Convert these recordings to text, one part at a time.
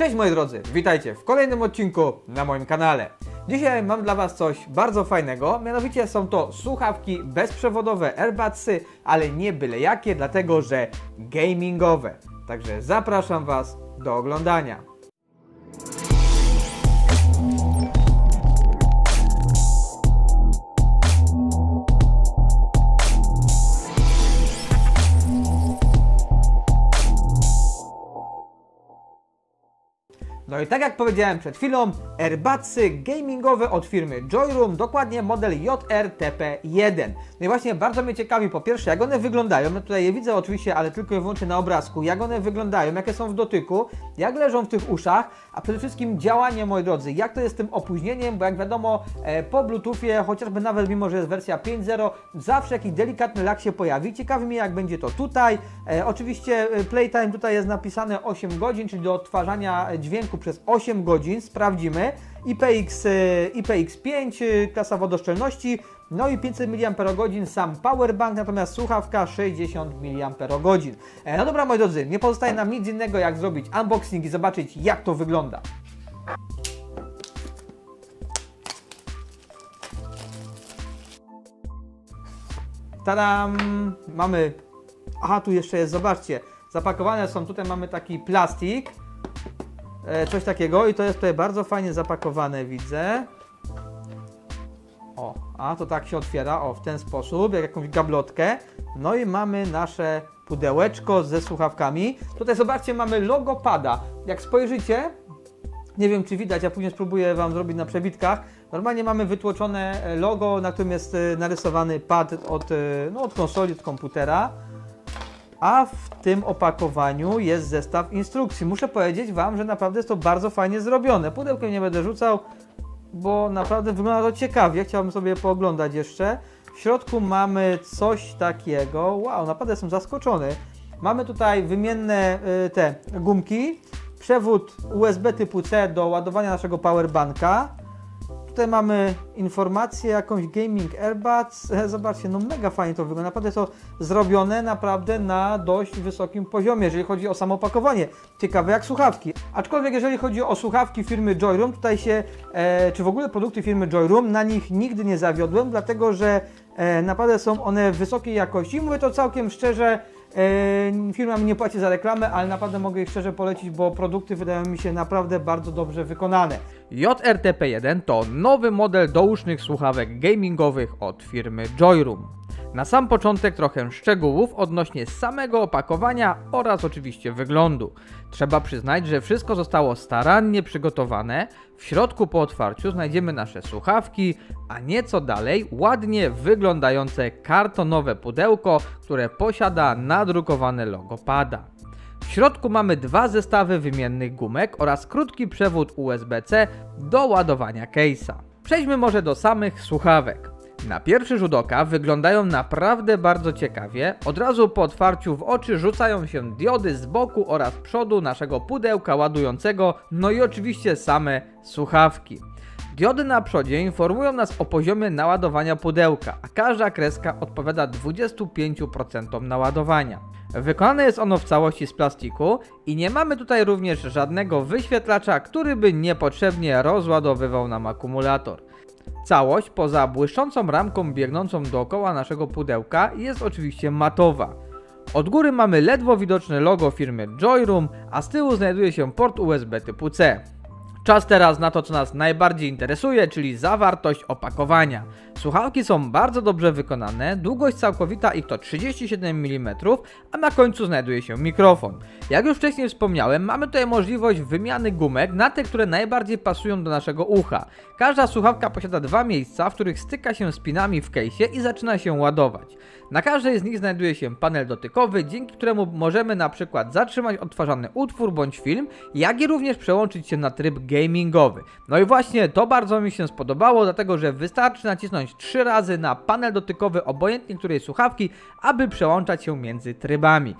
Cześć moi drodzy, witajcie w kolejnym odcinku na moim kanale. Dzisiaj mam dla Was coś bardzo fajnego, mianowicie są to słuchawki bezprzewodowe AirBudsy, ale nie byle jakie, dlatego że gamingowe. Także zapraszam Was do oglądania. No i tak jak powiedziałem przed chwilą, AirBudsy gamingowe od firmy Joyroom, dokładnie model JRTP1. No i właśnie bardzo mnie ciekawi po pierwsze, jak one wyglądają, ja tutaj je widzę oczywiście, ale tylko i wyłącznie na obrazku, jak one wyglądają, jakie są w dotyku, jak leżą w tych uszach, a przede wszystkim działanie, moi drodzy, jak to jest z tym opóźnieniem, bo jak wiadomo po Bluetoothie, chociażby nawet mimo, że jest wersja 5.0, zawsze jakiś delikatny lag się pojawi. Ciekawi mnie, jak będzie to tutaj. Oczywiście playtime tutaj jest napisane 8 godzin, czyli do odtwarzania dźwięku przez 8 godzin, sprawdzimy. IPX5, klasa wodoszczelności, no i 500 mAh sam powerbank, natomiast słuchawka 60 mAh. No dobra moi drodzy, nie pozostaje nam nic innego jak zrobić unboxing i zobaczyć jak to wygląda. Tadam! Mamy... Aha, tu jeszcze jest, zobaczcie, zapakowane są, tutaj mamy taki plastik, coś takiego i to jest tutaj bardzo fajnie zapakowane, widzę. O, a to tak się otwiera, o, w ten sposób, jak jakąś gablotkę. No i mamy nasze pudełeczko ze słuchawkami. Tutaj zobaczcie, mamy logo pada. Jak spojrzycie, nie wiem czy widać, ja później spróbuję Wam zrobić na przebitkach. Normalnie mamy wytłoczone logo, na którym jest narysowany pad od konsoli, od komputera. A w tym opakowaniu jest zestaw instrukcji. Muszę powiedzieć Wam, że naprawdę jest to bardzo fajnie zrobione. Pudełkiem nie będę rzucał, bo naprawdę wygląda to ciekawie. Chciałbym sobie pooglądać jeszcze. W środku mamy coś takiego. Wow, naprawdę jestem zaskoczony. Mamy tutaj wymienne te gumki. Przewód USB typu C do ładowania naszego powerbanka. Tutaj mamy informację, jakąś gaming AirBuds. Zobaczcie, no mega fajnie to wygląda. Naprawdę jest to zrobione naprawdę na dość wysokim poziomie, jeżeli chodzi o samo opakowanie. Ciekawe jak słuchawki. Aczkolwiek jeżeli chodzi o słuchawki firmy Joyroom, tutaj się, czy w ogóle produkty firmy Joyroom, na nich nigdy nie zawiodłem, dlatego że naprawdę są one wysokiej jakości. Mówię to całkiem szczerze. Firma mi nie płaci za reklamę, ale naprawdę mogę ich szczerze polecić, bo produkty wydają mi się naprawdę bardzo dobrze wykonane. JRTP1 to nowy model dousznych słuchawek gamingowych od firmy Joyroom. Na sam początek trochę szczegółów odnośnie samego opakowania oraz oczywiście wyglądu. Trzeba przyznać, że wszystko zostało starannie przygotowane. W środku po otwarciu znajdziemy nasze słuchawki, a nieco dalej ładnie wyglądające kartonowe pudełko, które posiada nadrukowane logo pada. W środku mamy dwa zestawy wymiennych gumek oraz krótki przewód USB-C do ładowania case'a. Przejdźmy może do samych słuchawek. Na pierwszy rzut oka wyglądają naprawdę bardzo ciekawie. Od razu po otwarciu w oczy rzucają się diody z boku oraz przodu naszego pudełka ładującego, no i oczywiście same słuchawki. Diody na przodzie informują nas o poziomie naładowania pudełka, a każda kreska odpowiada 25% naładowania. Wykonane jest ono w całości z plastiku i nie mamy tutaj również żadnego wyświetlacza, który by niepotrzebnie rozładowywał nam akumulator. Całość poza błyszczącą ramką biegnącą dookoła naszego pudełka jest oczywiście matowa. Od góry mamy ledwo widoczne logo firmy Joyroom, a z tyłu znajduje się port USB typu C. Czas teraz na to, co nas najbardziej interesuje, czyli zawartość opakowania. Słuchawki są bardzo dobrze wykonane, długość całkowita ich to 37 mm, a na końcu znajduje się mikrofon. Jak już wcześniej wspomniałem, mamy tutaj możliwość wymiany gumek na te, które najbardziej pasują do naszego ucha. Każda słuchawka posiada dwa miejsca, w których styka się z pinami w case'ie i zaczyna się ładować. Na każdej z nich znajduje się panel dotykowy, dzięki któremu możemy na przykład zatrzymać odtwarzany utwór bądź film, jak i również przełączyć się na tryb gamingowy. No i właśnie to bardzo mi się spodobało, dlatego że wystarczy nacisnąć 3 razy na panel dotykowy obojętnie której słuchawki, aby przełączać się między trybami.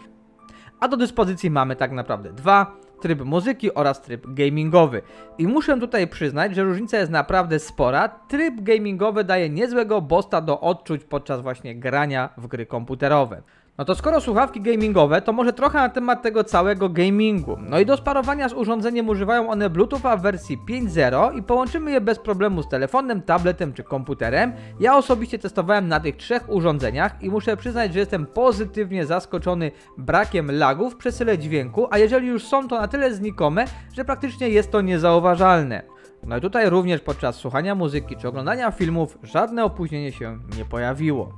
A do dyspozycji mamy tak naprawdę dwa: tryb muzyki oraz tryb gamingowy. I muszę tutaj przyznać, że różnica jest naprawdę spora. Tryb gamingowy daje niezłego boosta do odczuć podczas właśnie grania w gry komputerowe. No to skoro słuchawki gamingowe, to może trochę na temat tego całego gamingu. No i do sparowania z urządzeniem używają one Bluetootha w wersji 5.0 i połączymy je bez problemu z telefonem, tabletem czy komputerem. Ja osobiście testowałem na tych 3 urządzeniach i muszę przyznać, że jestem pozytywnie zaskoczony brakiem lagów w przesyle dźwięku, a jeżeli już są, to na tyle znikome, że praktycznie jest to niezauważalne. No i tutaj również podczas słuchania muzyki czy oglądania filmów żadne opóźnienie się nie pojawiło.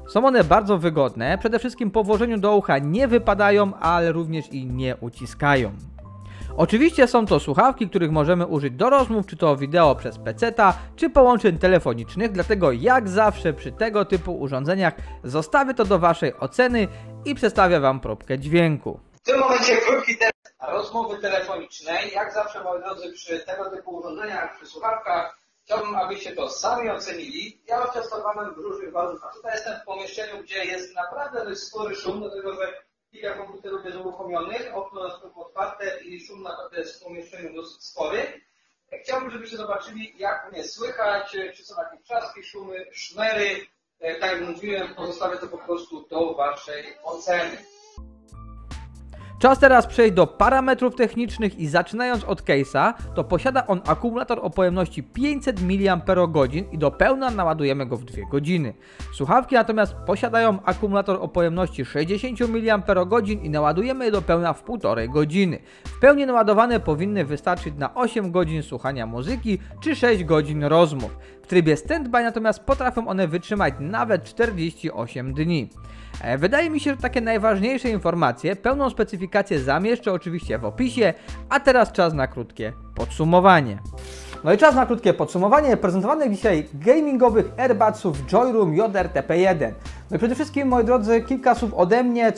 Są one bardzo wygodne, przede wszystkim po włożeniu do ucha nie wypadają, ale również i nie uciskają. Oczywiście są to słuchawki, których możemy użyć do rozmów, czy to wideo przez peceta, czy połączeń telefonicznych, dlatego jak zawsze przy tego typu urządzeniach zostawię to do Waszej oceny i przedstawię Wam próbkę dźwięku. W tym momencie krótki test rozmowy telefonicznej. Jak zawsze, moi drodzy, przy tego typu urządzeniach, przy słuchawkach, chciałbym, abyście to sami ocenili. Ja testowałem w różnych warunkach. Tutaj jestem w pomieszczeniu, gdzie jest naprawdę dość spory szum, dlatego że kilka komputerów jest uruchomionych, okno jest otwarte i szum naprawdę jest w pomieszczeniu dosyć spory. Chciałbym, żebyście zobaczyli, jak mnie słychać, czy są jakieś trzaski, szumy, szmery. Tak jak mówiłem, pozostawię to po prostu do Waszej oceny. Czas teraz przejść do parametrów technicznych i zaczynając od case'a, to posiada on akumulator o pojemności 500 mAh i do pełna naładujemy go w 2 godziny. Słuchawki natomiast posiadają akumulator o pojemności 60 mAh i naładujemy je do pełna w 1,5 godziny. W pełni naładowane powinny wystarczyć na 8 godzin słuchania muzyki czy 6 godzin rozmów. W trybie standby natomiast potrafią one wytrzymać nawet 48 dni. Wydaje mi się, że takie najważniejsze informacje, pełną specyfikację zamieszczę oczywiście w opisie, a teraz czas na krótkie podsumowanie. No i czas na krótkie podsumowanie prezentowanych dzisiaj gamingowych AirBudsów Joyroom JRTP1. No i przede wszystkim, moi drodzy, kilka słów ode mnie,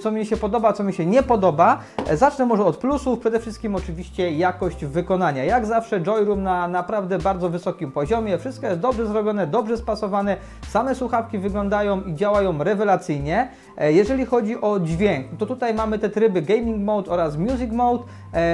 co mi się podoba, co mi się nie podoba. Zacznę może od plusów, przede wszystkim oczywiście jakość wykonania. Jak zawsze Joyroom na naprawdę bardzo wysokim poziomie, wszystko jest dobrze zrobione, dobrze spasowane, same słuchawki wyglądają i działają rewelacyjnie. Jeżeli chodzi o dźwięk, to tutaj mamy te tryby Gaming Mode oraz Music Mode,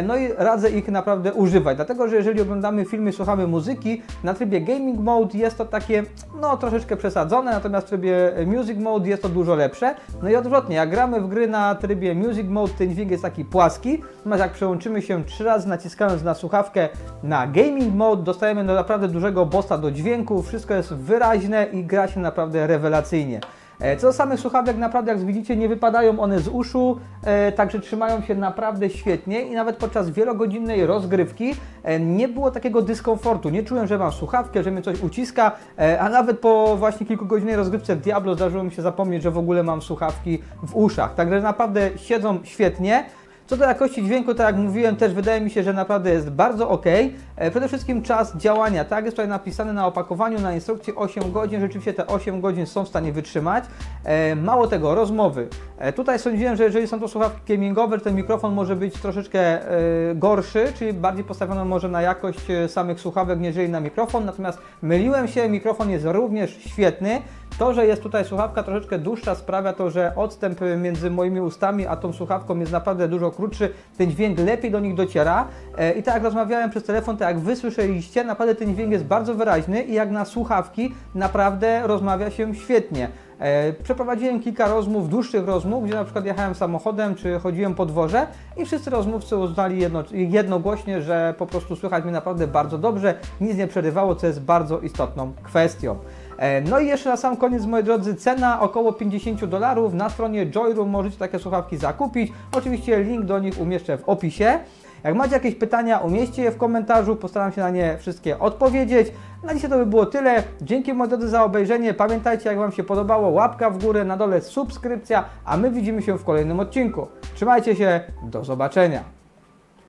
no i radzę ich naprawdę używać, dlatego że jeżeli oglądamy filmy, słuchamy muzyki, na trybie Gaming Mode jest to takie, no troszeczkę przesadzone, natomiast w trybie Music Mode jest to dużo lepsze. No i odwrotnie, jak gramy w gry na trybie Music Mode, ten dźwięk jest taki płaski, natomiast jak przełączymy się 3 razy naciskając na słuchawkę na Gaming Mode, dostajemy do naprawdę dużego boosta do dźwięku, wszystko jest wyraźne i gra się naprawdę rewelacyjnie. Co do samych słuchawek, naprawdę jak widzicie nie wypadają one z uszu, także trzymają się naprawdę świetnie i nawet podczas wielogodzinnej rozgrywki nie było takiego dyskomfortu. Nie czułem, że mam słuchawkę, że mnie coś uciska, a nawet po właśnie kilkugodzinnej rozgrywce w Diablo zdarzyło mi się zapomnieć, że w ogóle mam słuchawki w uszach. Także naprawdę siedzą świetnie. Co do jakości dźwięku, tak jak mówiłem, też wydaje mi się, że naprawdę jest bardzo ok. Przede wszystkim czas działania, tak jest tutaj napisane na opakowaniu, na instrukcji 8 godzin, rzeczywiście te 8 godzin są w stanie wytrzymać. Mało tego, rozmowy. Tutaj sądziłem, że jeżeli są to słuchawki gamingowe, ten mikrofon może być troszeczkę gorszy, czyli bardziej postawiony może na jakość samych słuchawek, niżeli na mikrofon, natomiast myliłem się, mikrofon jest również świetny. To, że jest tutaj słuchawka troszeczkę dłuższa, sprawia to, że odstęp między moimi ustami a tą słuchawką jest naprawdę dużo krótszy, ten dźwięk lepiej do nich dociera i tak jak rozmawiałem przez telefon, tak jak Wy słyszeliście, naprawdę ten dźwięk jest bardzo wyraźny i jak na słuchawki naprawdę rozmawia się świetnie. Przeprowadziłem kilka rozmów, dłuższych rozmów, gdzie na przykład jechałem samochodem czy chodziłem po dworze i wszyscy rozmówcy uznali jednogłośnie, że po prostu słychać mnie naprawdę bardzo dobrze, nic nie przerywało, co jest bardzo istotną kwestią. No i jeszcze na sam koniec, moi drodzy, cena około $50. Na stronie Joyroom możecie takie słuchawki zakupić. Oczywiście link do nich umieszczę w opisie. Jak macie jakieś pytania, umieśćcie je w komentarzu, postaram się na nie wszystkie odpowiedzieć. Na dzisiaj to by było tyle. Dzięki, moi drodzy, za obejrzenie. Pamiętajcie, jak Wam się podobało, łapka w górę, na dole subskrypcja, a my widzimy się w kolejnym odcinku. Trzymajcie się, do zobaczenia.